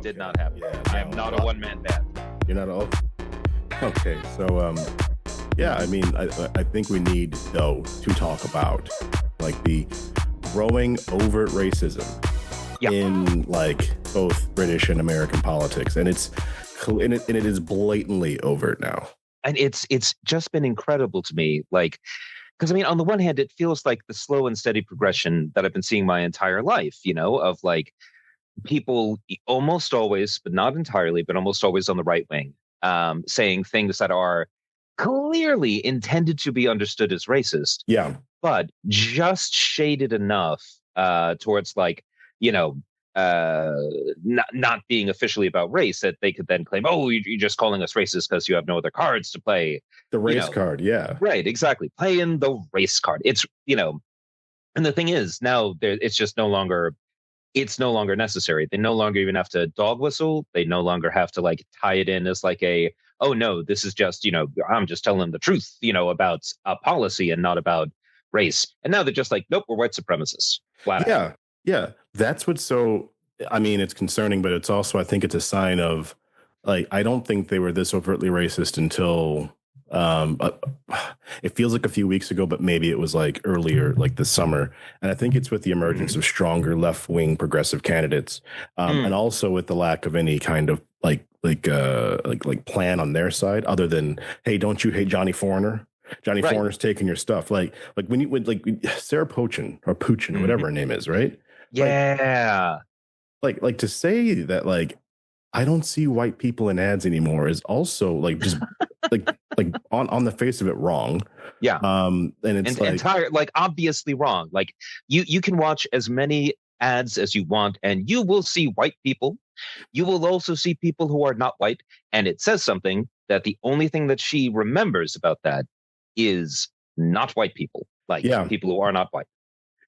Did Okay. not happen. Yeah, I am not a one-man band. You're not all. Okay, so yeah, I mean, I think we need though to talk about like the growing overt racism Yeah. in like both British and American politics, and it is blatantly overt now. And it's just been incredible to me, like, because I mean, on the one hand, it feels like the slow and steady progression that I've been seeing my entire life, of like people almost always, but not entirely, but almost always on the right wing, saying things that are clearly intended to be understood as racist, Yeah, but just shaded enough towards like, you know, not being officially about race that they could then claim, oh, you're just calling us racist because you have no other cards to play. the race card. Yeah, Right, exactly. Playing the race card. And the thing is now it's just no longer necessary. They no longer even have to dog whistle. They no longer have to like tie it in as like oh no, this is just, I'm just telling them the truth, about a policy and not about race. And now they're just like, nope, we're white supremacists. Flat out. yeah. That's what's so. I mean, it's concerning, but it's also, I think, it's a sign of like I don't think they were this overtly racist until um uh, it feels like a few weeks ago, but maybe it was like earlier, like this summer. And I think it's with the emergence of stronger left wing progressive candidates, and also with the lack of any kind of like plan on their side other than, hey, don't you hate Johnny Foreigner? Johnny Right. Foreigner's taking your stuff. Like when you would like Sarah Pochin or Puchin, whatever her name is, right? Yeah. Like to say that like I don't see white people in ads anymore is also like just like on the face of it wrong. Yeah. And it's like entire, like, obviously wrong. Like you can watch as many ads as you want and you will see white people. You will also see people who are not white. And it says something that the only thing that she remembers about that is not white people, like people who are not white.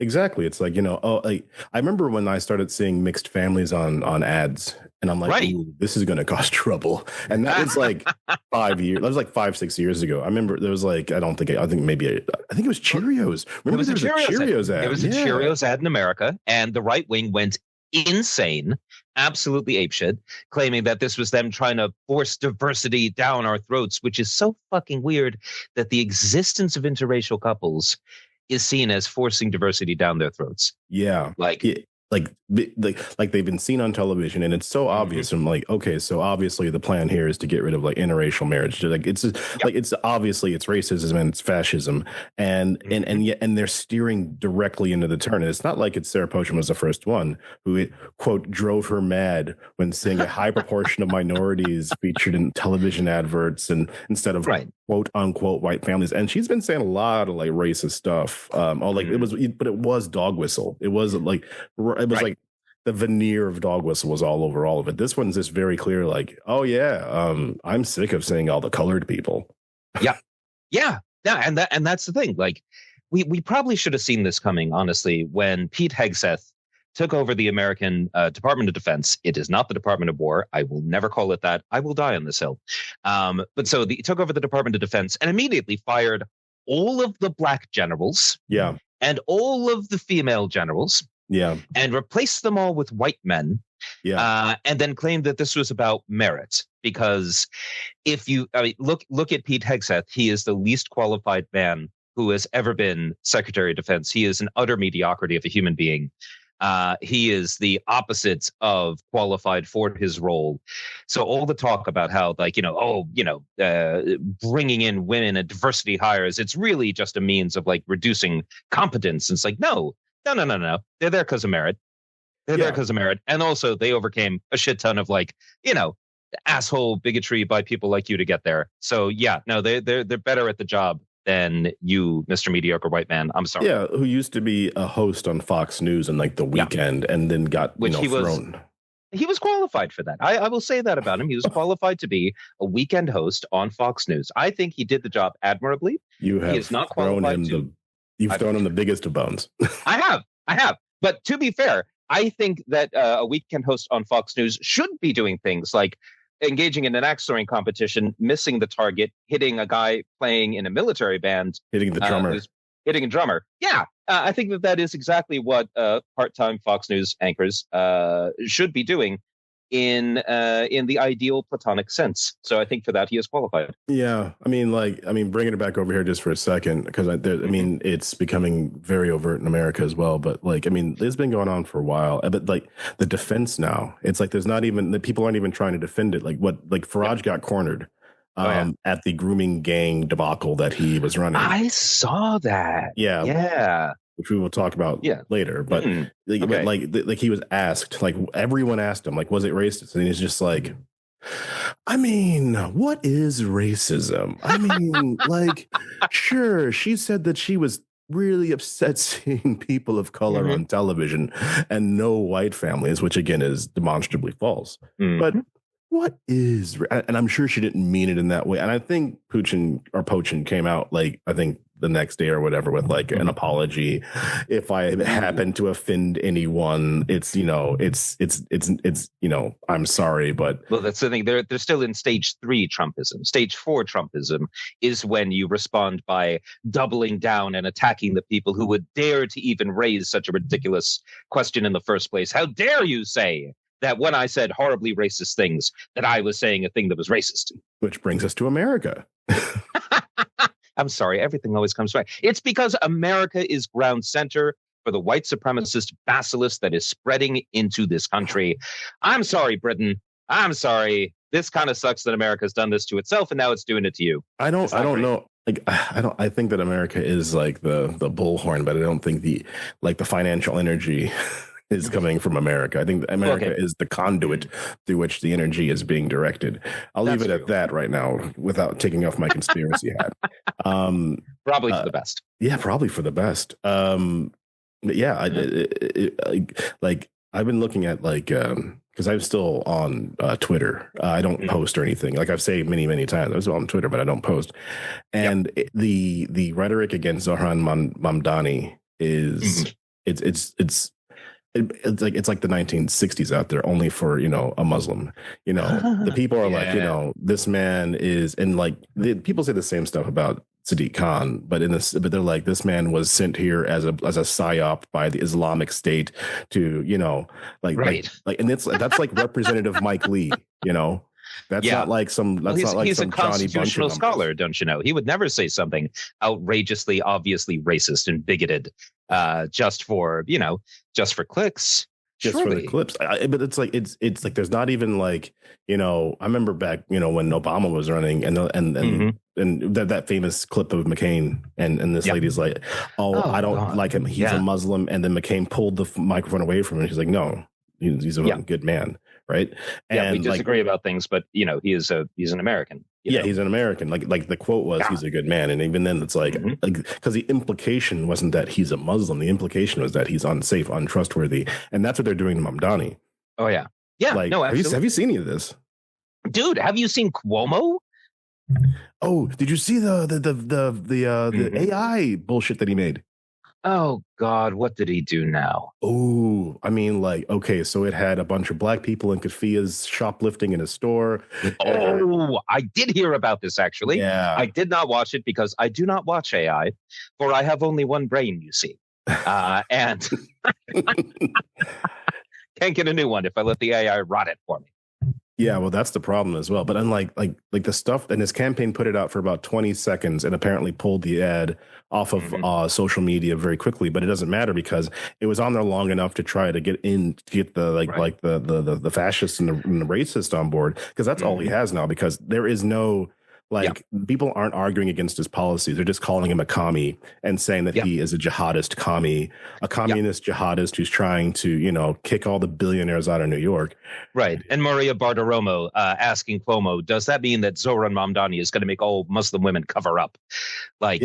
Exactly. It's like, I remember when I started seeing mixed families on ads, and I'm like, Right. ooh, this is going to cause trouble. And that was like 5 years. That was like 5-6 years ago. I remember there was like, I think it was Cheerios. Remember, It was a Cheerios ad. It was a Cheerios ad in America, and the right wing went insane, absolutely apeshit, claiming that this was them trying to force diversity down our throats, which is so fucking weird that the existence of interracial couples is seen as forcing diversity down their throats. Yeah. Like they've been seen on television, and it's so obvious. I'm like, okay, so obviously the plan here is to get rid of like interracial marriage. Like it's obviously it's racism and it's fascism, and yet they're steering directly into the turn. And it's not like Sarah Pochin was the first one who quote drove her mad when seeing a high proportion of minorities featured in television adverts and instead of quote unquote white families. And she's been saying a lot of like racist stuff. It was dog whistle. It wasn't like. It was like the veneer of dog whistle was all over all of it. This one's just very clear, like, oh yeah, I'm sick of seeing all the colored people. Yeah, and that's the thing. Like, we probably should have seen this coming, honestly, when Pete Hegseth took over the American Department of Defense. It is not the Department of War. I will never call it that. I will die on this hill. But so he took over the Department of Defense and immediately fired all of the black generals, and all of the female generals. And replaced them all with white men. And then claimed that this was about merit. Because if you look at Pete Hegseth, he is the least qualified man who has ever been Secretary of Defense. He is an utter mediocrity of a human being. He is the opposite of qualified for his role. So all the talk about how, like, bringing in women and diversity hires, it's really just a means of like reducing competence. And it's like, no. They're there because of merit. There because of merit. And also they overcame a shit ton of like, asshole bigotry by people like you to get there. So they're better at the job than you, Mr. Mediocre White Man. I'm sorry. Yeah, who used to be a host on Fox News in like the weekend and then got thrown. He was qualified for that. I will say that about him. He was qualified to be a weekend host on Fox News. I think he did the job admirably. He is not qualified to. You've thrown him the biggest of bones. I have. But to be fair, I think that a weekend host on Fox News should be doing things like engaging in an axe throwing competition, missing the target, hitting a guy playing in a military band. Hitting the drummer. Hitting a drummer. Yeah, I think that is exactly what part-time Fox News anchors should be doing. in the ideal platonic sense. So I think for that he is qualified. Yeah, I mean, bringing it back over here just for a second, because mean, it's becoming very overt in America as well. But like, I mean, it's been going on for a while. But like the defense now, it's like there's not even the people aren't even trying to defend it. Like Farage got cornered at the grooming gang debacle that he was running. I saw that. Yeah. Which we will talk about later. But like he was asked, like everyone asked him, like, was it racist? And he's just like, I mean, what is racism? I mean, like, sure, she said that she was really upset seeing people of color on television and no white families, which again is demonstrably false. But what is, and I'm sure she didn't mean it in that way. And I think Pochin came out, like, I think the next day or whatever with like an apology. If I happen to offend anyone, it's I'm sorry, but well, that's the thing. They're still in stage 3 Trumpism. Stage 4 Trumpism is when you respond by doubling down and attacking the people who would dare to even raise such a ridiculous question in the first place. How dare you say that when I said horribly racist things, that I was saying a thing that was racist? Which brings us to America. I'm sorry, everything always comes back. It's because America is ground center for the white supremacist bacillus that is spreading into this country. I'm sorry, Britain. I'm sorry. This kind of sucks that America's done this to itself, and now it's doing it to you. I don't know. Like, I think that America is like the bullhorn, but I don't think the financial energy is coming from America. I think America is the conduit through which the energy is being directed. I'll leave it at that right now without taking off my conspiracy hat. Probably for the best. Yeah, probably for the best. I've been looking at because I'm still on Twitter. I don't post or anything. Like I've said many, many times, I was on Twitter, but I don't post. And the rhetoric against Zohran Mamdani is it's like the 1960s out there, only for a Muslim. The people are like, this man is, and like people say the same stuff about Sadiq Khan, but they're like, this man was sent here as a psyop by the Islamic State to and that's like Representative Mike Lee. That's not like some. That's not like he's some a constitutional scholar, don't you know? He would never say something outrageously, obviously racist and bigoted, just for clicks, just for the clips. But it's like there's not even like I remember back when Obama was running and that famous clip of McCain and this lady's like, I don't like him. He's a Muslim, and then McCain pulled the microphone away from him. He's like, no, he's a good man. Right. And we disagree about things, but he's an American. He's an American. Like the quote was, he's a good man. And even then it's like because the implication wasn't that he's a Muslim. The implication was that he's unsafe, untrustworthy. And that's what they're doing to Mamdani. Oh, yeah. Yeah. Like, no, absolutely. Have you seen any of this? Dude, have you seen Cuomo? Oh, did you see the AI bullshit that he made? Oh, God, what did he do now? Oh, I mean, okay, so it had a bunch of black people in keffiyehs shoplifting in a store. Oh, I did hear about this, actually. Yeah. I did not watch it because I do not watch AI, for I have only one brain, you see. And can't get a new one if I let the AI rot it for me. Yeah, well, that's the problem as well. But unlike like the stuff, and his campaign put it out for about 20 seconds and apparently pulled the ad off of social media very quickly. But it doesn't matter because it was on there long enough to try to get the the fascists and the racists on board, because that's all he has now, because there is no people aren't arguing against his policies. They're just calling him a commie and saying that he is a jihadist commie, a communist jihadist who's trying to, kick all the billionaires out of New York. Right. And Maria Bartiromo asking Cuomo, does that mean that Zohran Mamdani is going to make all Muslim women cover up? It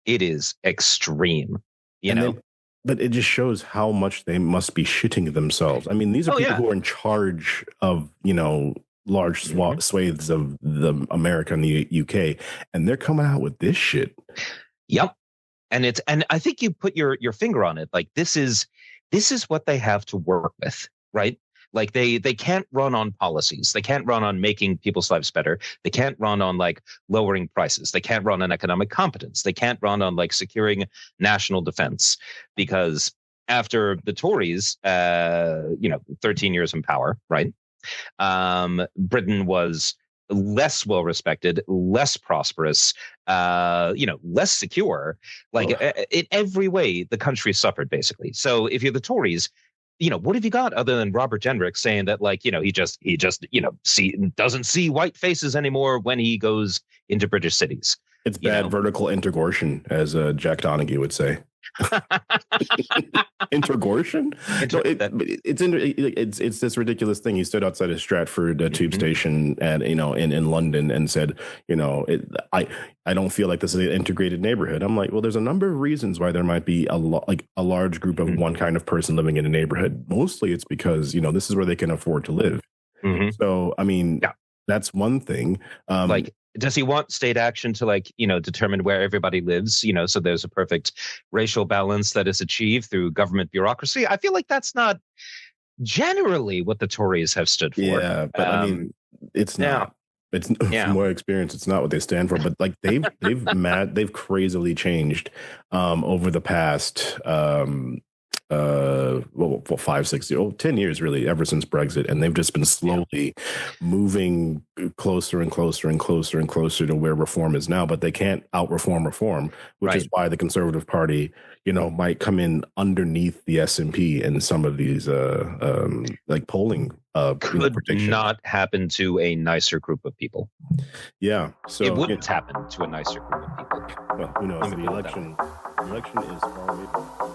is extreme, But it just shows how much they must be shitting themselves. I mean, these are people who are in charge of, large swathes of the America and the UK, and they're coming out with this shit. Yep. And I think you put your finger on it. Like, this is what they have to work with, right? Like they can't run on policies. They can't run on making people's lives better. They can't run on lowering prices. They can't run on economic competence. They can't run on securing national defense, because after the Tories, 13 years in power, right? Britain was less well respected, less prosperous, less secure. Like in every way, the country suffered basically. So if you're the Tories, what have you got other than Robert Jenrick saying that, like, he just doesn't see white faces anymore when he goes into British cities. It's bad vertical integration, as Jack Donaghy would say. Intergortion? It's this ridiculous thing. He stood outside of Stratford tube station in London and said, I don't feel like this is an integrated neighborhood. I'm like, well, there's a number of reasons why there might be a large group of one kind of person living in a neighborhood. Mostly it's because this is where they can afford to live. So I mean, that's one thing. Does he want state action to determine where everybody lives, so there's a perfect racial balance that is achieved through government bureaucracy? I feel like that's not generally what the Tories have stood for. Yeah, but I mean, it's not. It's from my experience, it's not what they stand for. But like they've crazily changed over the past 5, 6 years, 10 years really, ever since Brexit, and they've just been slowly moving closer and closer and closer and closer to where reform is now. But they can't out-reform, which is why the Conservative Party, might come in underneath the S&P in some of these polling. Could not happen to a nicer group of people. Yeah, so it wouldn't happen to a nicer group of people. Well, who knows? The election is far away.